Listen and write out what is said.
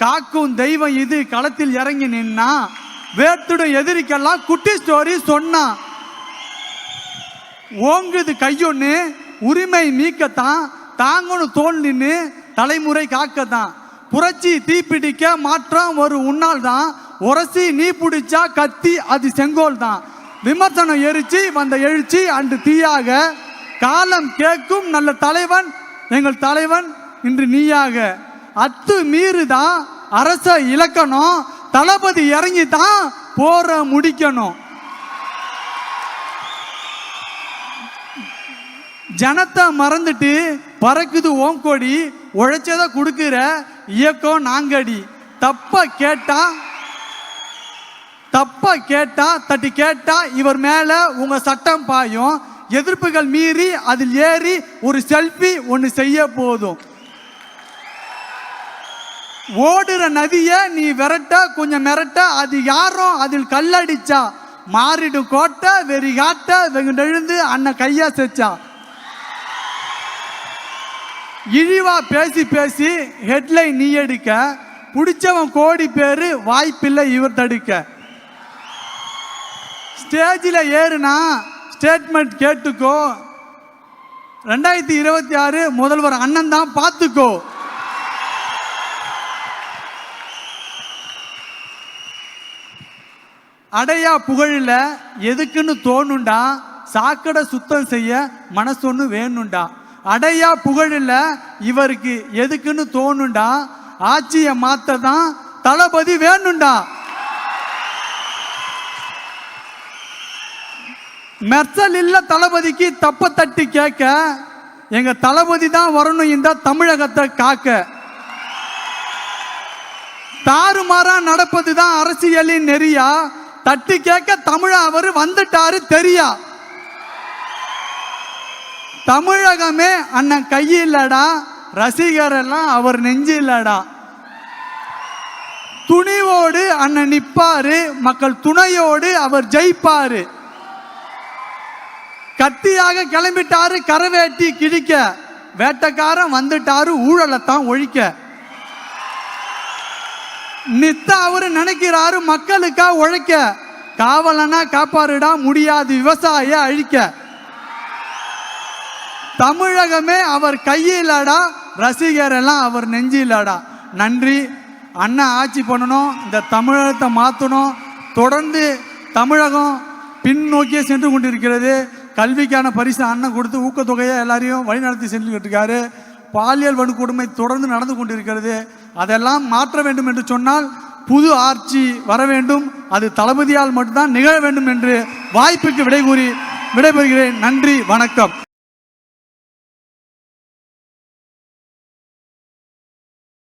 காக்கும் தெய்வம் இது களத்தில் இறங்கி நின்னா வேத்துடும் எதிரிக்கெல்லாம் குட்டி ஸ்டோரி சொன்னா. ஓங்குது கையொன்னு உரிமை மீக்கத்தான், தாங்கணும் தோல் நின்று தலைமுறை காக்கத்தான். புரட்சி தீப்பிடிக்க மாற்றம் ஒரு உன்னால் தான், உரசி நீ பிடிச்சா கத்தி அது செங்கோல் தான். விமர்சனம் எரிச்சு வந்த எழுச்சி அன்று தீயாக, காலம் கேட்கும் நல்ல தலைவன் எங்கள் தலைவன் இன்று நீயாக. அத்து மீறுதான் அரச இலக்கணம், தளபதி இறங்கி தான் போற முடிக்கணும். ஜனத்தை மறந்துட்டு பறக்குது ஓங்கொடி, உழைச்சதை கொடுக்கிற இயக்கம் நாங்கடி. தப்ப கேட்டா தட்டி கேட்டா இவர் மேல உங்க சட்டம் பாயும். எதிர்ப்புகள் மீறி அதில் ஏறி ஒரு செல்ஃபி ஒன்று செய்ய போதும். ஓடுற நதிய நீ விரட்ட கொஞ்சம் மிரட்ட, அது யாரும் அதில் கல்லடிச்சா மாறிடும் கோட்டை வெறி காட்ட வெகுண்டெழுந்து அண்ணன் கையா செச்சா. இழிவா பேசி பேசி ஹெட்லைன் நீ எடுக்க, பிடிச்சவன் கோடி பேரு வாய்ப்பில்லை இவர் தடுக்க. ஸ்டேஜில் ஏறுனா ஸ்டேட்மெண்ட் கேட்டுக்கோ, 2026 முதல்வர் அண்ணன் தான் பார்த்துக்கோ. அடையா புகழில் எதுக்குன்னு தோணுண்டா, சாக்கடை சுத்தம் செய்ய மனசொன்னு வேணுண்டா. அடையா புகழில் இவருக்கு எதுக்குன்னு தோணுண்டா, ஆட்சியை மாத்த தான் தளபதி வேணுண்டா. மெர்சல் இல்ல தளபதிக்கு தப்ப தட்டி கேட்க, எங்க தளபதி தான் வரணும் இந்த தமிழகத்தை காக்க. தாறுமாறா நடப்பதுதான் அரசியலின் நெறியா, தட்டி கேட்க தமிழ அவர் வந்துட்டாரு தெரியா. தமிழகமே அண்ணன் கையில்லடா, ரசிகர் எல்லாம் அவர் நெஞ்சு இல்லடா. துணிவோடு அண்ணன் நிப்பாரு, மக்கள் துணையோடு அவர் ஜெயிப்பாரு. கத்தியாக கிளம்பிட்டாரு கரவேட்டி கிழிக்க, வேட்டக்காரன் வந்துட்டாரு ஊழலத்தான் ஒழிக்க. நித்த அவரு நினைக்கிறாரு மக்களுக்கா உழைக்க, காவலனா காப்பாருடா முடியாது விவசாய அழிக்க. தமிழகமே அவர் கையிலடா, ரசிகர் எல்லாம் அவர் நெஞ்சிலடா. நன்றி. அண்ணன் ஆட்சி பண்ணணும், இந்த தமிழகத்தை மாற்றணும். தொடர்ந்து தமிழகம் பின்னோக்கியே சென்று கொண்டிருக்கிறது. கல்விக்கான பரிசு அண்ணன் கொடுத்து ஊக்கத்தொகையை எல்லாரையும் வழிநடத்தி சென்றுக்கிட்டு இருக்காரு. பாலியல் வன்கொடுமை தொடர்ந்து நடந்து கொண்டிருக்கிறது. அதெல்லாம் மாற்ற வேண்டும் என்று சொன்னால் புது ஆட்சி வர வேண்டும். அது தளபதியால் மட்டும்தான் நிகழ வேண்டும் என்று வாய்ப்புக்கு விடைபெறுகிறேன். நன்றி, வணக்கம்.